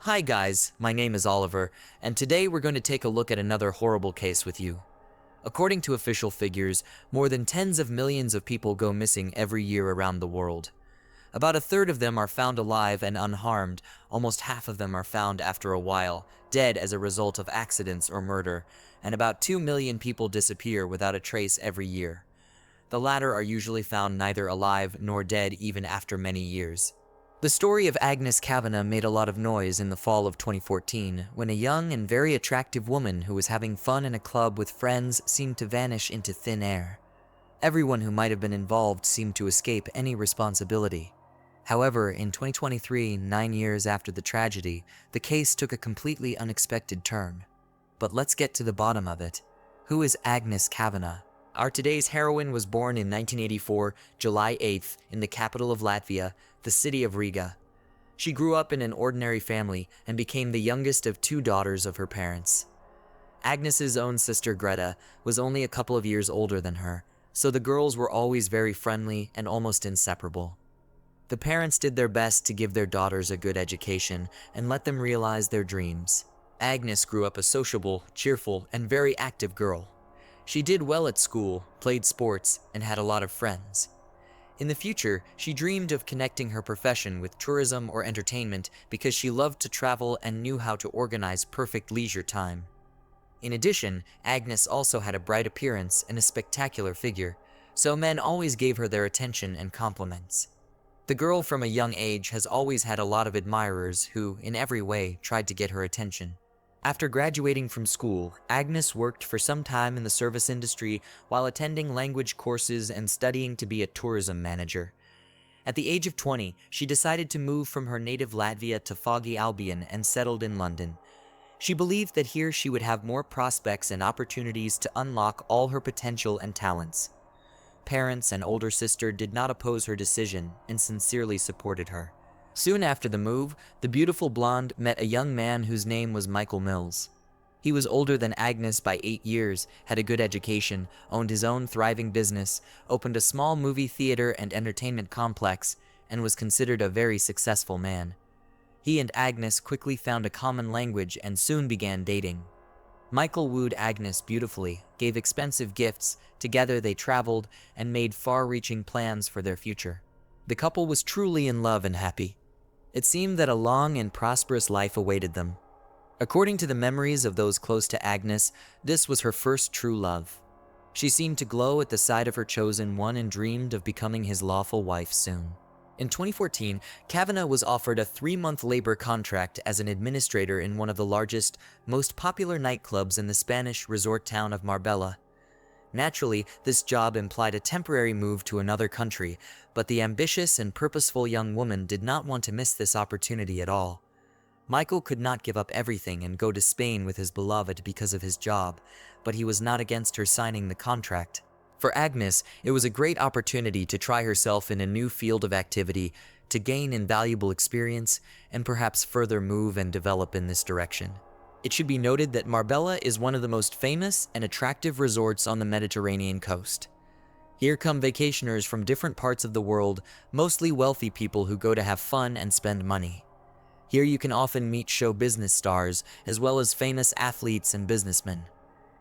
Hi guys, my name is Oliver, and today we're going to take a look at another horrible case with you. According to official figures, more than tens of millions of people go missing every year around the world. About a third of them are found alive and unharmed, almost half of them are found after a while, dead as a result of accidents or murder, and about 2 million people disappear without a trace every year. The latter are usually found neither alive nor dead even after many years. The story of Agnese Klavina made a lot of noise in the fall of 2014 when a young and very attractive woman who was having fun in a club with friends seemed to vanish into thin air. Everyone who might have been involved seemed to escape any responsibility. However, in 2023, 9 years after the tragedy, the case took a completely unexpected turn. But let's get to the bottom of it. Who is Agnese Klavina? Our today's heroine was born in 1984, July 8th, in the capital of Latvia, the city of Riga. She grew up in an ordinary family and became the youngest of 2 daughters of her parents. Agnes's own sister Greta was only a couple of years older than her, so the girls were always very friendly and almost inseparable. The parents did their best to give their daughters a good education and let them realize their dreams. Agnese grew up a sociable, cheerful, and very active girl. She did well at school, played sports, and had a lot of friends. In the future, she dreamed of connecting her profession with tourism or entertainment because she loved to travel and knew how to organize perfect leisure time. In addition, Agnese also had a bright appearance and a spectacular figure, so men always gave her their attention and compliments. The girl from a young age has always had a lot of admirers who, in every way, tried to get her attention. After graduating from school, Agnese worked for some time in the service industry while attending language courses and studying to be a tourism manager. At the age of 20, she decided to move from her native Latvia to foggy Albion and settled in London. She believed that here she would have more prospects and opportunities to unlock all her potential and talents. Parents and older sister did not oppose her decision and sincerely supported her. Soon after the move, the beautiful blonde met a young man whose name was Michael Mills. He was older than Agnese by 8 years, had a good education, owned his own thriving business, opened a small movie theater and entertainment complex, and was considered a very successful man. He and Agnese quickly found a common language and soon began dating. Michael wooed Agnese beautifully, gave expensive gifts, together they traveled, and made far-reaching plans for their future. The couple was truly in love and happy. It seemed that a long and prosperous life awaited them. According to the memories of those close to Agnese, this was her first true love. She seemed to glow at the sight of her chosen one and dreamed of becoming his lawful wife soon. In 2014, Klavina was offered a 3-month labor contract as an administrator in one of the largest, most popular nightclubs in the Spanish resort town of Marbella. Naturally, this job implied a temporary move to another country, but the ambitious and purposeful young woman did not want to miss this opportunity at all. Michael could not give up everything and go to Spain with his beloved because of his job, but he was not against her signing the contract. For Agnese, it was a great opportunity to try herself in a new field of activity, to gain invaluable experience, and perhaps further move and develop in this direction. It should be noted that Marbella is one of the most famous and attractive resorts on the Mediterranean coast. Here come vacationers from different parts of the world, mostly wealthy people who go to have fun and spend money. Here you can often meet show business stars, as well as famous athletes and businessmen.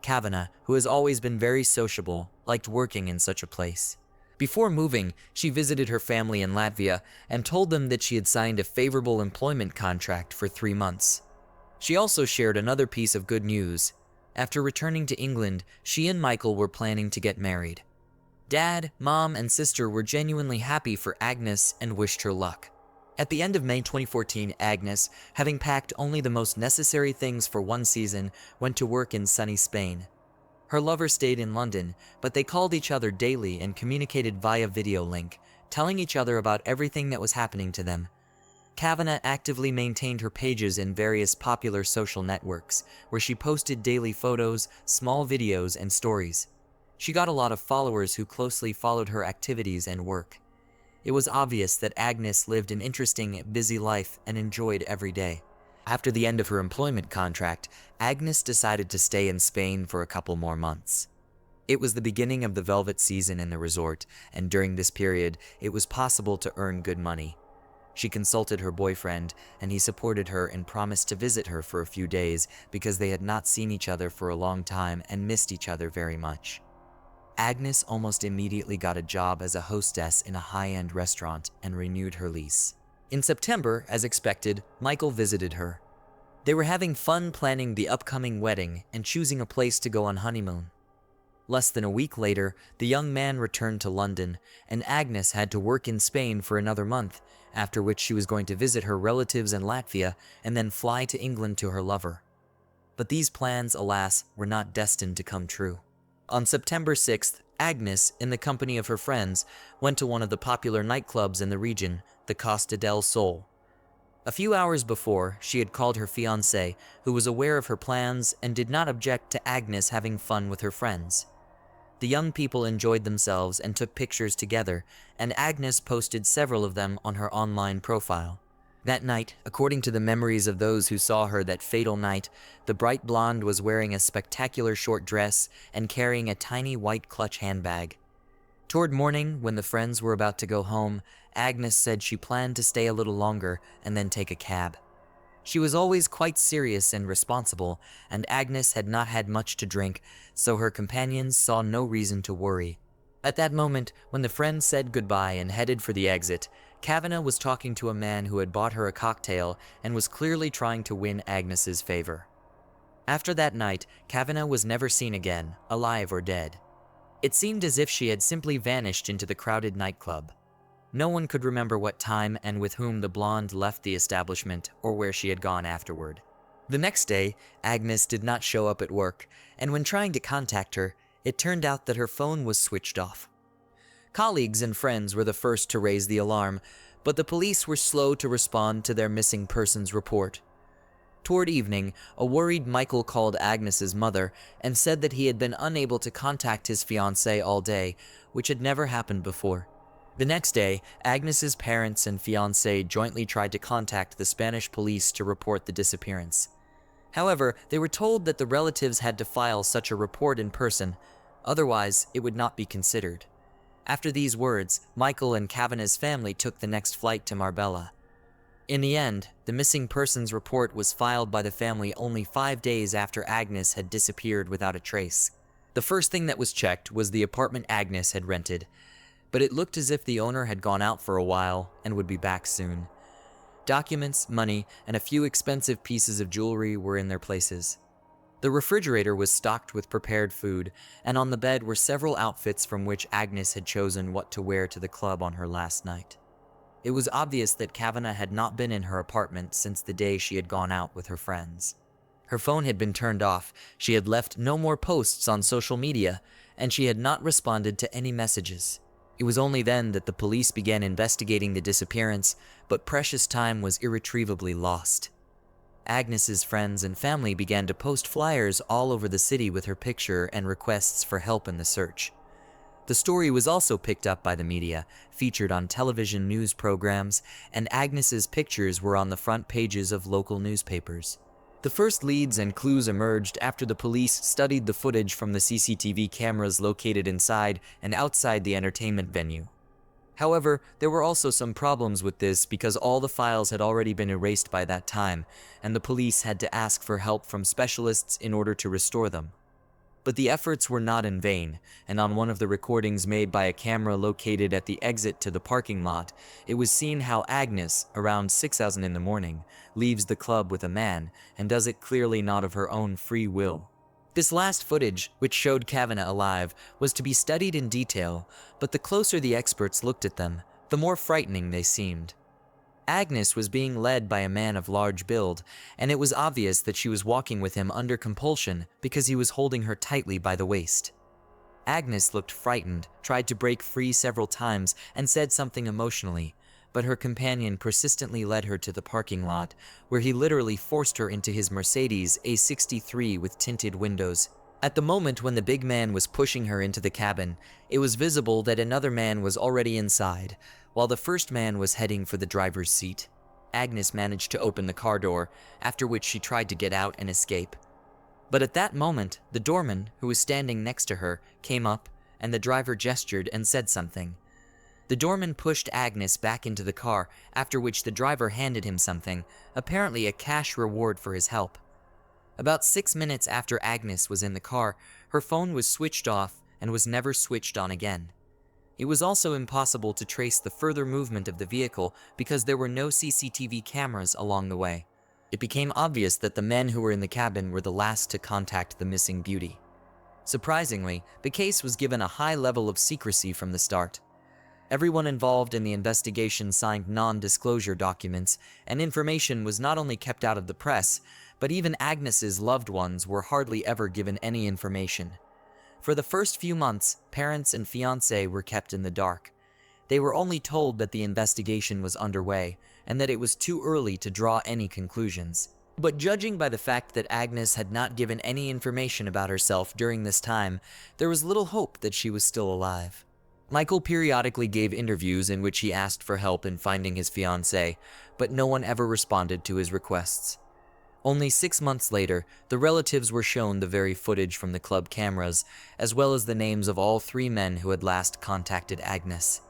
Klavina, who has always been very sociable, liked working in such a place. Before moving, she visited her family in Latvia and told them that she had signed a favorable employment contract for 3 months. She also shared another piece of good news. After returning to England, she and Michael were planning to get married. Dad, Mom, and sister were genuinely happy for Agnese and wished her luck. At the end of May 2014, Agnese, having packed only the most necessary things for one season, went to work in sunny Spain. Her lover stayed in London, but they called each other daily and communicated via video link, telling each other about everything that was happening to them. Klavina actively maintained her pages in various popular social networks, where she posted daily photos, small videos, and stories. She got a lot of followers who closely followed her activities and work. It was obvious that Agnese lived an interesting, busy life and enjoyed every day. After the end of her employment contract, Agnese decided to stay in Spain for a couple more months. It was the beginning of the velvet season in the resort, and during this period, it was possible to earn good money. She consulted her boyfriend, and he supported her and promised to visit her for a few days because they had not seen each other for a long time and missed each other very much. Agnes almost immediately got a job as a hostess in a high-end restaurant and renewed her lease. In September, as expected, Michael visited her. They were having fun planning the upcoming wedding and choosing a place to go on honeymoon. Less than a week later, the young man returned to London, and Agnes had to work in Spain for another month, after which she was going to visit her relatives in Latvia and then fly to England to her lover. But these plans, alas, were not destined to come true. On September 6th, Agnes, in the company of her friends, went to one of the popular nightclubs in the region, the Costa del Sol. A few hours before, she had called her fiancé, who was aware of her plans and did not object to Agnes having fun with her friends. The young people enjoyed themselves and took pictures together, and Agnes posted several of them on her online profile. That night, according to the memories of those who saw her that fatal night, the bright blonde was wearing a spectacular short dress and carrying a tiny white clutch handbag. Toward morning, when the friends were about to go home, Agnes said she planned to stay a little longer and then take a cab. She was always quite serious and responsible, and Agnes had not had much to drink, so her companions saw no reason to worry. At that moment, when the friends said goodbye and headed for the exit, Klavina was talking to a man who had bought her a cocktail and was clearly trying to win Agnes's favor. After that night, Klavina was never seen again, alive or dead. It seemed as if she had simply vanished into the crowded nightclub. No one could remember what time and with whom the blonde left the establishment or where she had gone afterward. The next day, Agnes did not show up at work, and when trying to contact her, it turned out that her phone was switched off. Colleagues and friends were the first to raise the alarm, but the police were slow to respond to their missing persons report. Toward evening, a worried Michael called Agnes's mother and said that he had been unable to contact his fiancée all day, which had never happened before. The next day, Agnes's parents and fiancé jointly tried to contact the Spanish police to report the disappearance. However, they were told that the relatives had to file such a report in person, otherwise it would not be considered. After these words, Michael and Klavina's family took the next flight to Marbella. In the end, the missing persons report was filed by the family only 5 days after Agnes had disappeared without a trace. The first thing that was checked was the apartment Agnes had rented, but it looked as if the owner had gone out for a while and would be back soon. Documents, money, and a few expensive pieces of jewelry were in their places. The refrigerator was stocked with prepared food, and on the bed were several outfits from which Agnes had chosen what to wear to the club on her last night. It was obvious that Klavina had not been in her apartment since the day she had gone out with her friends. Her phone had been turned off, she had left no more posts on social media, and she had not responded to any messages. It was only then that the police began investigating the disappearance, but precious time was irretrievably lost. Agnes's friends and family began to post flyers all over the city with her picture and requests for help in the search. The story was also picked up by the media, featured on television news programs, and Agnes's pictures were on the front pages of local newspapers. The first leads and clues emerged after the police studied the footage from the CCTV cameras located inside and outside the entertainment venue. However, there were also some problems with this because all the files had already been erased by that time, and the police had to ask for help from specialists in order to restore them. But the efforts were not in vain, and on one of the recordings made by a camera located at the exit to the parking lot, it was seen how Agnes, around 6:00 in the morning, leaves the club with a man, and does it clearly not of her own free will. This last footage, which showed Klavina alive, was to be studied in detail, but the closer the experts looked at them, the more frightening they seemed. Agnes was being led by a man of large build, and it was obvious that she was walking with him under compulsion because he was holding her tightly by the waist. Agnes looked frightened, tried to break free several times, and said something emotionally, but her companion persistently led her to the parking lot, where he literally forced her into his Mercedes A63 with tinted windows. At the moment when the big man was pushing her into the cabin, it was visible that another man was already inside, while the first man was heading for the driver's seat. Agnes managed to open the car door, after which she tried to get out and escape. But at that moment, the doorman, who was standing next to her, came up, and the driver gestured and said something. The doorman pushed Agnes back into the car, after which the driver handed him something, apparently a cash reward for his help. About 6 minutes after Agnes was in the car, her phone was switched off and was never switched on again. It was also impossible to trace the further movement of the vehicle because there were no CCTV cameras along the way. It became obvious that the men who were in the cabin were the last to contact the missing beauty. Surprisingly, the case was given a high level of secrecy from the start. Everyone involved in the investigation signed non-disclosure documents, and information was not only kept out of the press, but even Agnes's loved ones were hardly ever given any information. For the first few months, parents and fiancé were kept in the dark. They were only told that the investigation was underway, and that it was too early to draw any conclusions. But judging by the fact that Agnes had not given any information about herself during this time, there was little hope that she was still alive. Michael periodically gave interviews in which he asked for help in finding his fiancée, but no one ever responded to his requests. Only 6 months later, the relatives were shown the very footage from the club cameras, as well as the names of all 3 men who had last contacted Agnes.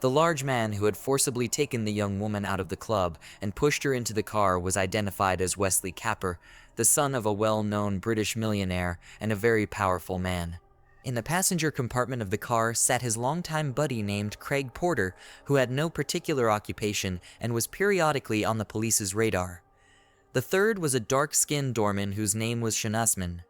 The large man who had forcibly taken the young woman out of the club and pushed her into the car was identified as Wesley Capper, the son of a well-known British millionaire and a very powerful man. In the passenger compartment of the car sat his longtime buddy named Craig Porter, who had no particular occupation and was periodically on the police's radar. The third was a dark-skinned doorman whose name was Sean Usman.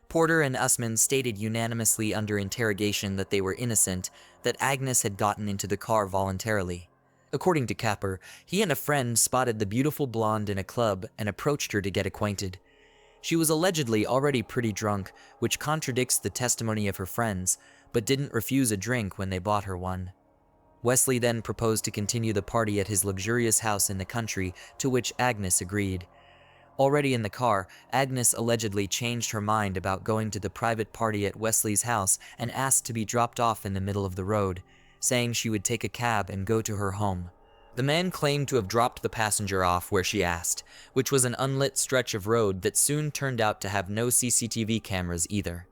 Porter and Usman stated unanimously under interrogation that they were innocent, that Agnes had gotten into the car voluntarily. According to Capper, he and a friend spotted the beautiful blonde in a club and approached her to get acquainted. She was allegedly already pretty drunk, which contradicts the testimony of her friends, but didn't refuse a drink when they bought her one. Wesley then proposed to continue the party at his luxurious house in the country, to which Agnes agreed. Already in the car, Agnes allegedly changed her mind about going to the private party at Wesley's house and asked to be dropped off in the middle of the road, saying she would take a cab and go to her home. The man claimed to have dropped the passenger off where she asked, which was an unlit stretch of road that soon turned out to have no CCTV cameras either.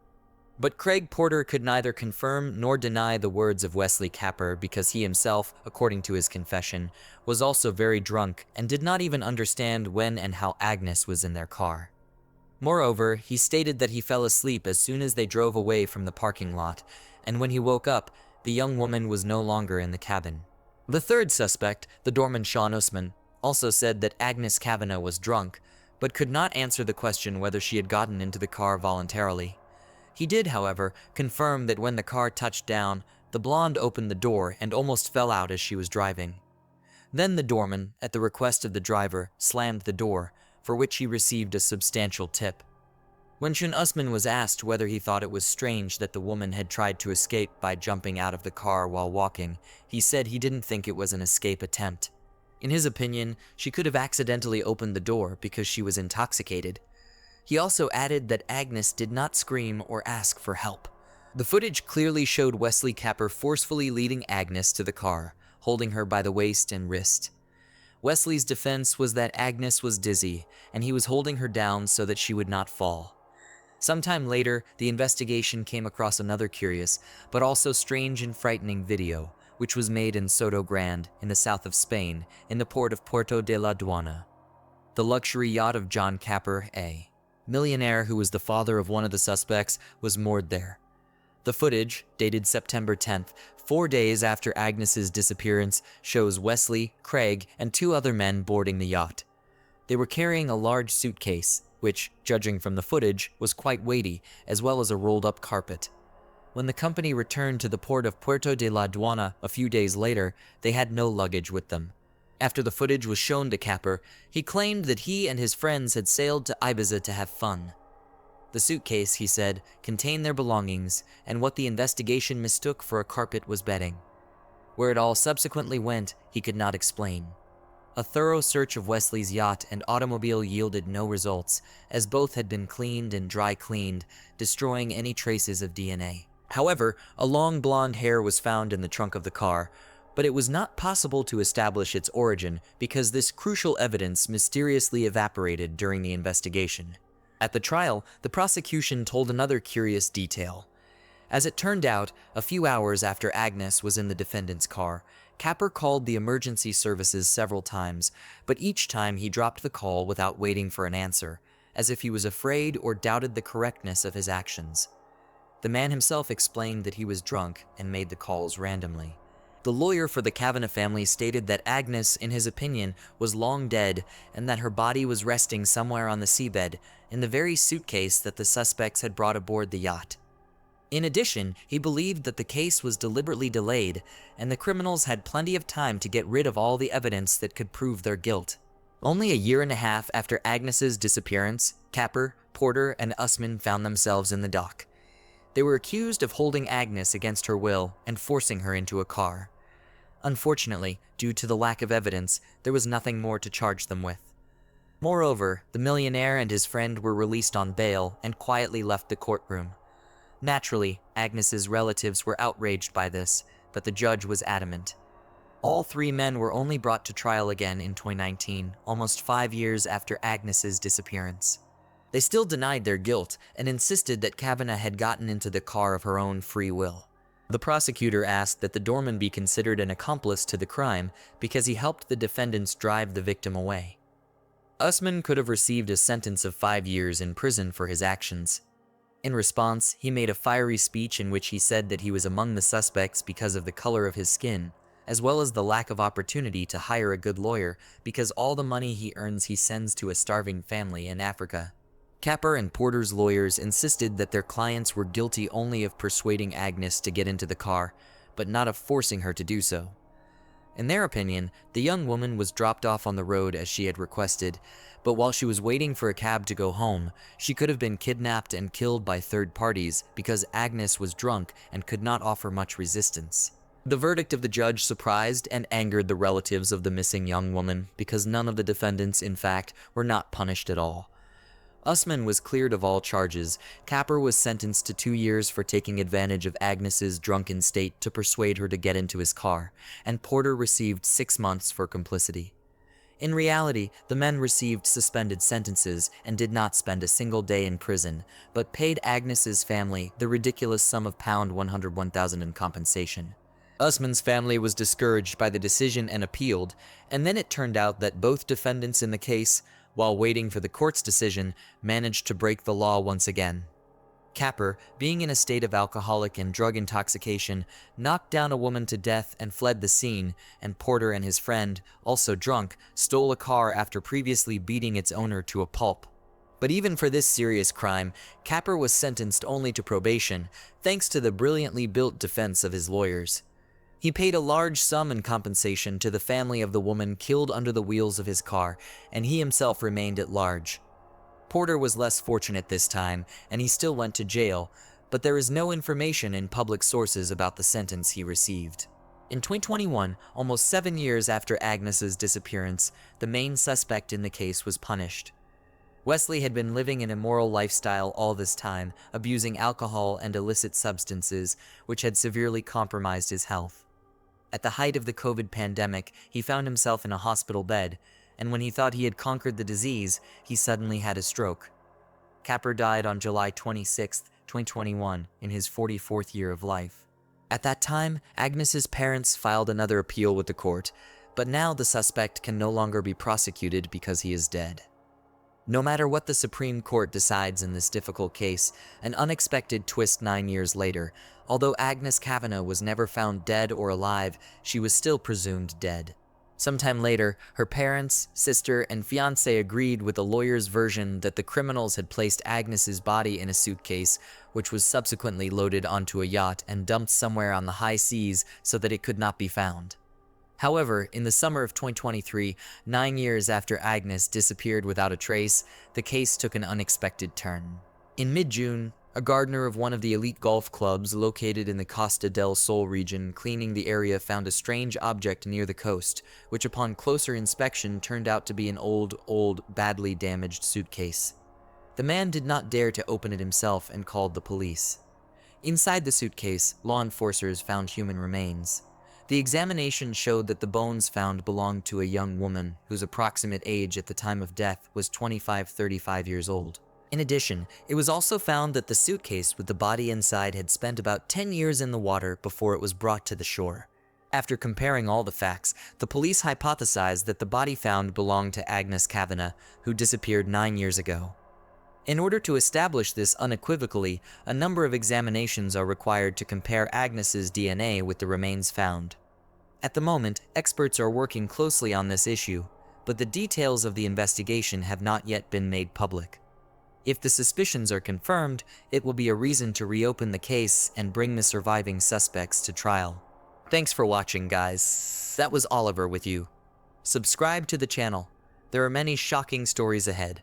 But Craig Porter could neither confirm nor deny the words of Wesley Capper because he himself, according to his confession, was also very drunk and did not even understand when and how Agnes was in their car. Moreover, he stated that he fell asleep as soon as they drove away from the parking lot, and when he woke up, the young woman was no longer in the cabin. The third suspect, the doorman Sean Usman, also said that Agnes Klavina was drunk, but could not answer the question whether she had gotten into the car voluntarily. He did, however, confirm that when the car touched down, the blonde opened the door and almost fell out as she was driving. Then the doorman, at the request of the driver, slammed the door, for which he received a substantial tip. When Sean Usman was asked whether he thought it was strange that the woman had tried to escape by jumping out of the car while walking, he said he didn't think it was an escape attempt. In his opinion, she could have accidentally opened the door because she was intoxicated. He also added that Agnes did not scream or ask for help. The footage clearly showed Wesley Capper forcefully leading Agnes to the car, holding her by the waist and wrist. Wesley's defense was that Agnes was dizzy, and he was holding her down so that she would not fall. Sometime later, the investigation came across another curious, but also strange and frightening video, which was made in Soto Grande, in the south of Spain, in the port of Puerto de la Duana. The luxury yacht of John Capper, a millionaire who was the father of one of the suspects, was moored there. The footage, dated September 10th, 4 days after Agnes's disappearance, shows Wesley, Craig, and 2 other men boarding the yacht. They were carrying a large suitcase, which, judging from the footage, was quite weighty, as well as a rolled-up carpet. When the company returned to the port of Puerto de la Duana a few days later, they had no luggage with them. After the footage was shown to Capper, he claimed that he and his friends had sailed to Ibiza to have fun. The suitcase, he said, contained their belongings, and what the investigation mistook for a carpet was bedding. Where it all subsequently went, he could not explain. A thorough search of Wesley's yacht and automobile yielded no results, as both had been cleaned and dry cleaned, destroying any traces of DNA. However, a long blonde hair was found in the trunk of the car, but it was not possible to establish its origin because this crucial evidence mysteriously evaporated during the investigation. At the trial, the prosecution told another curious detail. As it turned out, a few hours after Agnes was in the defendant's car, Capper called the emergency services several times, but each time he dropped the call without waiting for an answer, as if he was afraid or doubted the correctness of his actions. The man himself explained that he was drunk and made the calls randomly. The lawyer for the Klavina family stated that Agnes, in his opinion, was long dead and that her body was resting somewhere on the seabed in the very suitcase that the suspects had brought aboard the yacht. In addition, he believed that the case was deliberately delayed and the criminals had plenty of time to get rid of all the evidence that could prove their guilt. Only a year and a half after Agnes's disappearance, Capper, Porter, and Usman found themselves in the dock. They were accused of holding Agnes against her will and forcing her into a car. Unfortunately, due to the lack of evidence, there was nothing more to charge them with. Moreover, the millionaire and his friend were released on bail and quietly left the courtroom. Naturally, Agnes's relatives were outraged by this, but the judge was adamant. All three men were only brought to trial again in 2019, almost 5 years after Agnes's disappearance. They still denied their guilt and insisted that Klavina had gotten into the car of her own free will. The prosecutor asked that the doorman be considered an accomplice to the crime because he helped the defendants drive the victim away. Usman could have received a sentence of 5 years in prison for his actions. In response, he made a fiery speech in which he said that he was among the suspects because of the color of his skin, as well as the lack of opportunity to hire a good lawyer because all the money he earns he sends to a starving family in Africa. Capper and Porter's lawyers insisted that their clients were guilty only of persuading Agnes to get into the car, but not of forcing her to do so. In their opinion, the young woman was dropped off on the road as she had requested, but while she was waiting for a cab to go home, she could have been kidnapped and killed by third parties because Agnes was drunk and could not offer much resistance. The verdict of the judge surprised and angered the relatives of the missing young woman because none of the defendants, in fact, were not punished at all. Usman was cleared of all charges. Capper was sentenced to 2 years for taking advantage of Agnes's drunken state to persuade her to get into his car, and Porter received 6 months for complicity. In reality, the men received suspended sentences and did not spend a single day in prison, but paid Agnes's family the ridiculous sum of £101,000 in compensation. Usman's family was discouraged by the decision and appealed, and then it turned out that both defendants in the case, while waiting for the court's decision, managed to break the law once again. Capper, being in a state of alcoholic and drug intoxication, knocked down a woman to death and fled the scene, and Porter and his friend, also drunk, stole a car after previously beating its owner to a pulp. But even for this serious crime, Capper was sentenced only to probation, thanks to the brilliantly built defense of his lawyers. He paid a large sum in compensation to the family of the woman killed under the wheels of his car, and he himself remained at large. Porter was less fortunate this time, and he still went to jail, but there is no information in public sources about the sentence he received. In 2021, almost 7 years after Agnes's disappearance, the main suspect in the case was punished. Wesley had been living an immoral lifestyle all this time, abusing alcohol and illicit substances, which had severely compromised his health. At the height of the COVID pandemic, he found himself in a hospital bed, and when he thought he had conquered the disease, he suddenly had a stroke. Capper died on July 26, 2021, in his 44th year of life. At that time, Agnes's parents filed another appeal with the court, but now the suspect can no longer be prosecuted because he is dead. No matter what the Supreme Court decides in this difficult case, an unexpected twist 9 years later. Although Agnes Klavina was never found dead or alive, she was still presumed dead. Sometime later, her parents, sister, and fiancé agreed with the lawyer's version that the criminals had placed Agnes's body in a suitcase, which was subsequently loaded onto a yacht and dumped somewhere on the high seas so that it could not be found. However, in the summer of 2023, 9 years after Agnes disappeared without a trace, the case took an unexpected turn. In mid-June, a gardener of one of the elite golf clubs located in the Costa del Sol region cleaning the area found a strange object near the coast, which upon closer inspection turned out to be an old, badly damaged suitcase. The man did not dare to open it himself and called the police. Inside the suitcase, law enforcers found human remains. The examination showed that the bones found belonged to a young woman whose approximate age at the time of death was 25-35 years old. In addition, it was also found that the suitcase with the body inside had spent about 10 years in the water before it was brought to the shore. After comparing all the facts, the police hypothesized that the body found belonged to Agnese Klavina, who disappeared 9 years ago. In order to establish this unequivocally, a number of examinations are required to compare Agnes's DNA with the remains found. At the moment, experts are working closely on this issue, but the details of the investigation have not yet been made public. If the suspicions are confirmed, it will be a reason to reopen the case and bring the surviving suspects to trial. Thanks for watching, guys. That was Oliver with you. Subscribe to the channel. There are many shocking stories ahead.